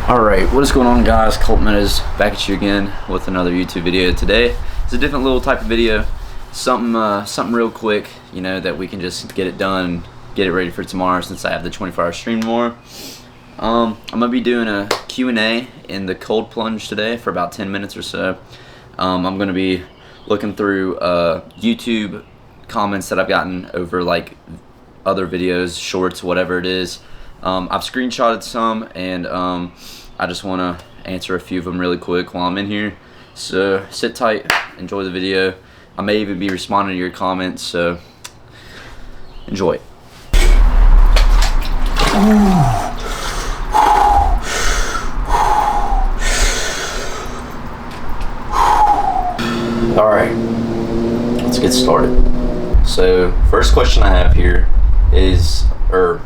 Alright, what is going on, guys? COLTON is back at you again with another YouTube video. Today it's a different little type of video, something real quick, you know, that we can just get it done, get it ready for tomorrow since I have the 24-hour stream tomorrow. I'm gonna be doing a Q&A in the cold plunge today for about 10 minutes or so. I'm gonna be looking through YouTube comments that I've gotten over like other videos, shorts, whatever it is. I've screenshotted some, and I just want to answer a few of them really quick while I'm in here. So sit tight, enjoy the video. I may even be responding to your comments, so enjoy. Alright, let's get started. So first question I have here is, alright,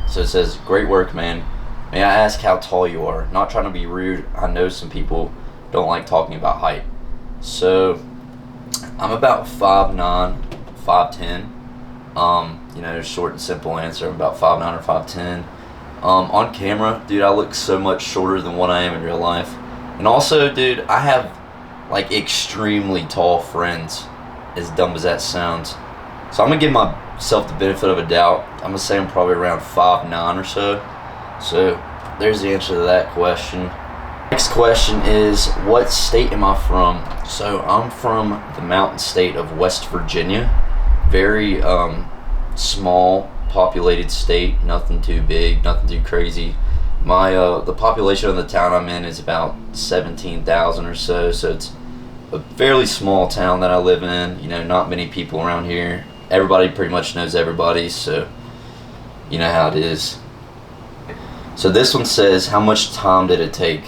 so it says, great work, man. May I ask how tall you are? Not trying to be rude. I know some people don't like talking about height. So I'm about 5'9", 5'10". You know, short and simple answer. I'm about 5'9" or 5'10". On camera, dude, I look so much shorter than what I am in real life. And also, dude, I have like extremely tall friends, as dumb as that sounds. So I'm gonna give myself the benefit of a doubt. I'm gonna say I'm probably around 5'9" or so. So there's the answer to that question. Next question is, what state am I from? So I'm from the mountain state of West Virginia. Very small populated state, nothing too big, nothing too crazy. My the population of the town I'm in is about 17,000 or so, so it's a fairly small town that I live in. You know, not many people around here. Everybody pretty much knows everybody, so you know how it is. So this one says, how much time did it take?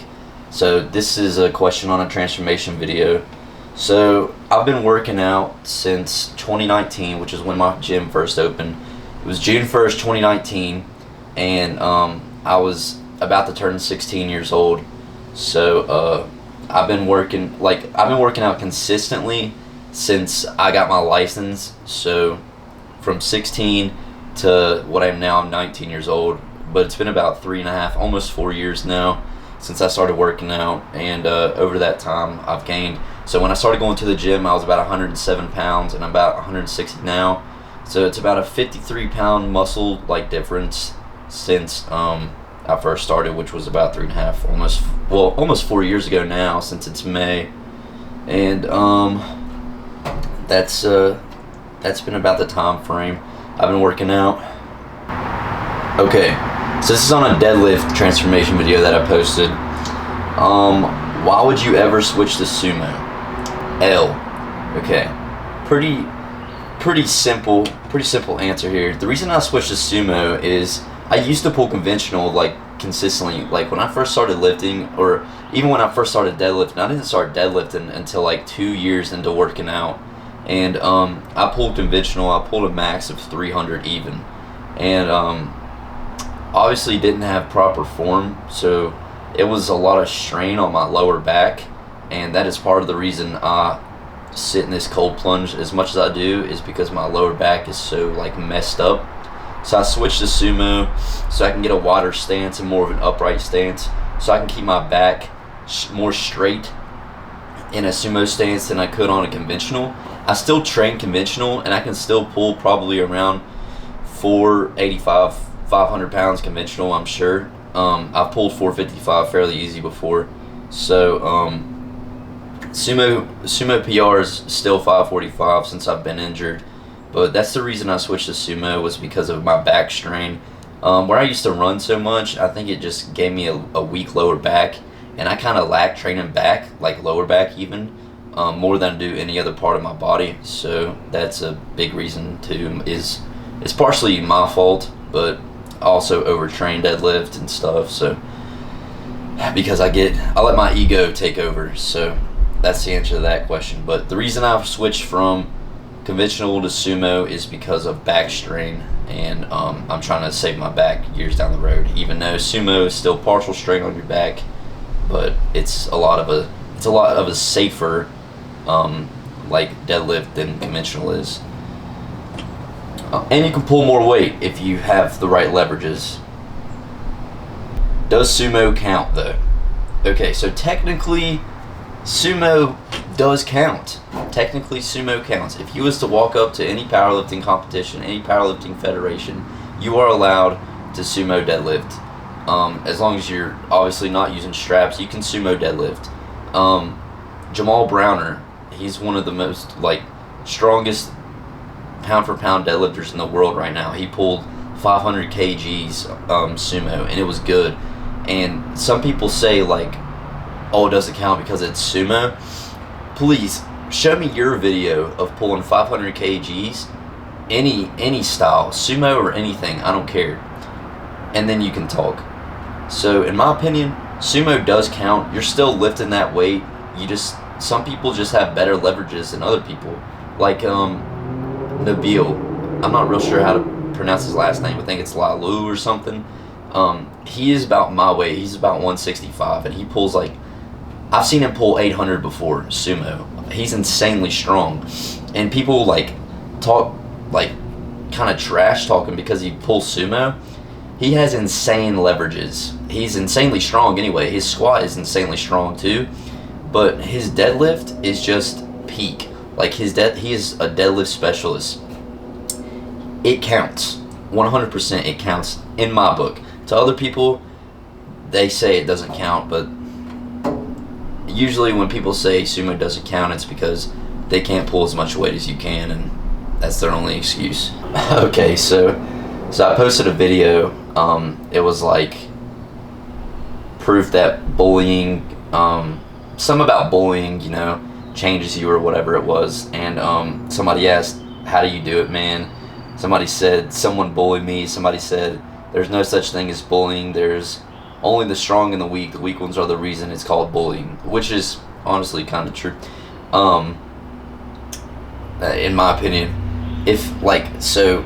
So this is a question on a transformation video. So I've been working out since 2019, which is when my gym first opened. It was June 1st, 2019, and I was about to turn 16 years old. So I've been working out consistently since I got my license. So from 16 to what I am now, I'm 19 years old. But it's been about 3.5, almost 4 years now since I started working out, and over that time I've gained. So when I started going to the gym, I was about 107 pounds, and I'm about 160 now. So it's about a 53-pound muscle like difference since I first started, which was about 3.5, almost 4 years ago now, since it's May, and that's been about the time frame I've been working out. Okay. So this is on a deadlift transformation video that I posted. Why would you ever switch to sumo? L. Okay. Pretty simple answer here. The reason I switched to sumo is I used to pull conventional like consistently. Like when I first started lifting, or even when I first started deadlifting, I didn't start deadlifting until like 2 years into working out. And I pulled conventional. I pulled a max of 300 even. And obviously didn't have proper form, so it was a lot of strain on my lower back, and that is part of the reason I sit in this cold plunge as much as I do, is because my lower back is so like messed up. So I switched to sumo so I can get a wider stance and more of an upright stance, so I can keep my back more straight in a sumo stance than I could on a conventional. I still train conventional, and I can still pull probably around 485, 500 pounds conventional, I'm sure. I've pulled 455 fairly easy before. So sumo PR is still 545 since I've been injured, but that's the reason I switched to sumo, was because of my back strain. Where I used to run so much, I think it just gave me a weak lower back, and I kind of lack training back, like lower back even, more than I do any other part of my body. So that's a big reason too. It's partially my fault, but also overtrain deadlift and stuff, so because I let my ego take over. So that's the answer to that question. But the reason I've switched from conventional to sumo is because of back strain, and I'm trying to save my back years down the road, even though sumo is still partial strain on your back, but it's a lot of a safer like deadlift than conventional is. And you can pull more weight if you have the right leverages. Does sumo count though? Okay, so technically sumo does count. Technically sumo counts. If you was to walk up to any powerlifting competition, any powerlifting federation, you are allowed to sumo deadlift. As long as you're obviously not using straps, you can sumo deadlift. Jamal Browner, he's one of the most strongest pound for pound deadlifters in the world right now. He pulled 500 kgs sumo, and it was good. And some people say oh, it doesn't count because it's sumo. Please show me your video of pulling 500 kgs, any style, sumo or anything, I don't care, and then you can talk. So in my opinion, sumo does count. You're still lifting that weight. Some people just have better leverages than other people. Nabil, I'm not real sure how to pronounce his last name. I think it's Lalu or something. He is about my weight. He's about 165, and he pulls I've seen him pull 800 before sumo. He's insanely strong, and people talk kind of trash talking because he pulls sumo. He has insane leverages. He's insanely strong anyway. His squat is insanely strong too, but his deadlift is just peak. He is a deadlift specialist. It counts. 100% it counts in my book. To other people, they say it doesn't count, but usually when people say sumo doesn't count, it's because they can't pull as much weight as you can, and that's their only excuse. Okay, so I posted a video. It was proof that bullying, some about bullying, changes you or whatever it was. And somebody asked, how do you do it, man? Somebody said, someone bullied me. Somebody said, there's no such thing as bullying. There's only the strong and the weak. The weak ones are the reason it's called bullying, which is honestly kind of true. In my opinion, so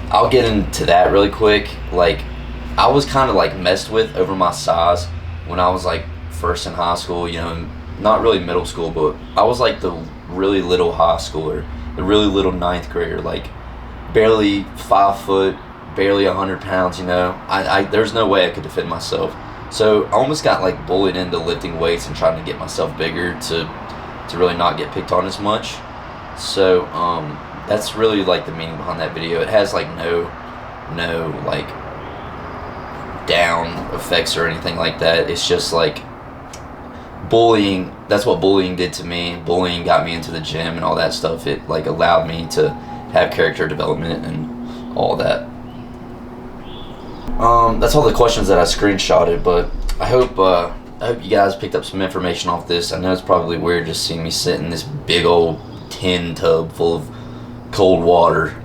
I'll get into that really quick. I was kind of messed with over my size when I was first in high school, not really middle school, but I was the really little high schooler, the really little ninth grader, barely 5 foot, barely 100 pounds, there's no way I could defend myself. So I almost got bullied into lifting weights and trying to get myself bigger to really not get picked on as much. So that's really the meaning behind that video. It has no down effects or anything like that. It's just bullying. That's what bullying did to me. Bullying got me into the gym and all that stuff. It allowed me to have character development and all that. That's all the questions that I screenshotted, but I hope you guys picked up some information off this. I know it's probably weird just seeing me sit in this big old tin tub full of cold water.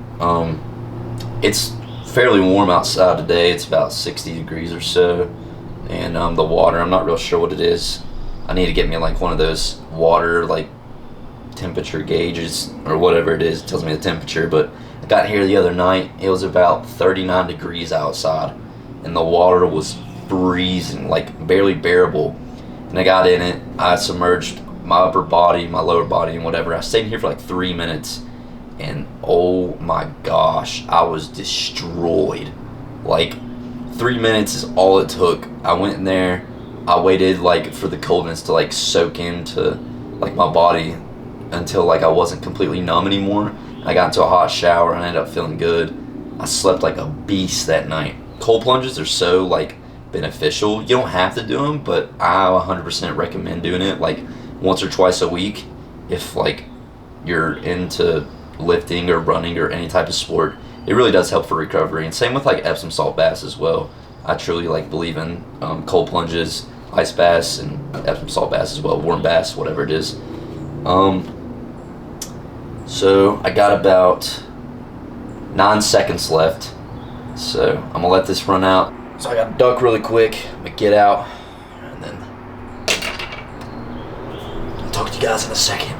It's fairly warm outside today. It's about 60 degrees or so, and the water, I'm not real sure what it is. I need to get me one of those water temperature gauges or whatever it is. It tells me the temperature, but I got here the other night. It was about 39 degrees outside, and the water was freezing, barely bearable. And I got in it. I submerged my upper body, my lower body, and whatever. I stayed here for 3 minutes, and oh my gosh, I was destroyed. 3 minutes is all it took. I went in there. I waited for the coldness to soak into my body until I wasn't completely numb anymore. I got into a hot shower and I ended up feeling good. I slept like a beast that night. Cold plunges are so beneficial. You don't have to do them, but I 100% recommend doing it once or twice a week if you're into lifting or running or any type of sport. It really does help for recovery, and same with Epsom salt baths as well. I truly believe in cold plunges, ice baths, and Epsom salt baths as well, warm baths, whatever it is. So I got about 9 seconds left, so I'm gonna let this run out. So I gotta duck really quick, I'm gonna get out, and then I'll talk to you guys in a second.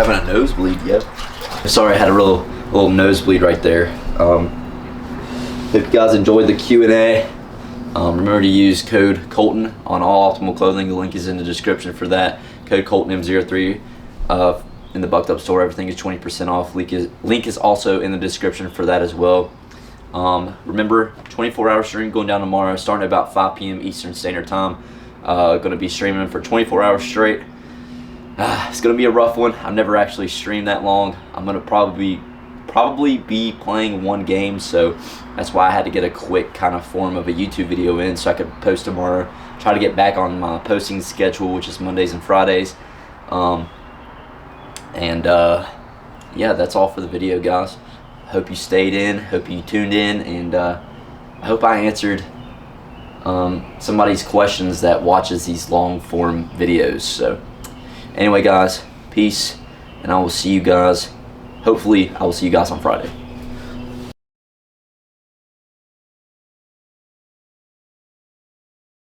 having a nosebleed, yep. Sorry, I had a little nosebleed right there. Hope you guys enjoyed the Q&A. Remember to use code COLTON on all Optimal Clothing. The link is in the description for that. Code COLTON-M03 in the Bucked Up store. Everything is 20% off. Link is also in the description for that as well. Remember, 24-hour stream going down tomorrow, starting at about 5 p.m. Eastern Standard Time. Going to be streaming for 24 hours straight. It's going to be a rough one. I've never actually streamed that long. I'm going to probably be playing one game, so that's why I had to get a quick kind of form of a YouTube video in so I could post tomorrow. Try to get back on my posting schedule, which is Mondays and Fridays. Yeah, that's all for the video, guys. Hope you stayed in, hope you tuned in, and I hope I answered somebody's questions that watches these long form videos. So anyway, guys, peace, and I will see you guys. Hopefully I will see you guys on Friday.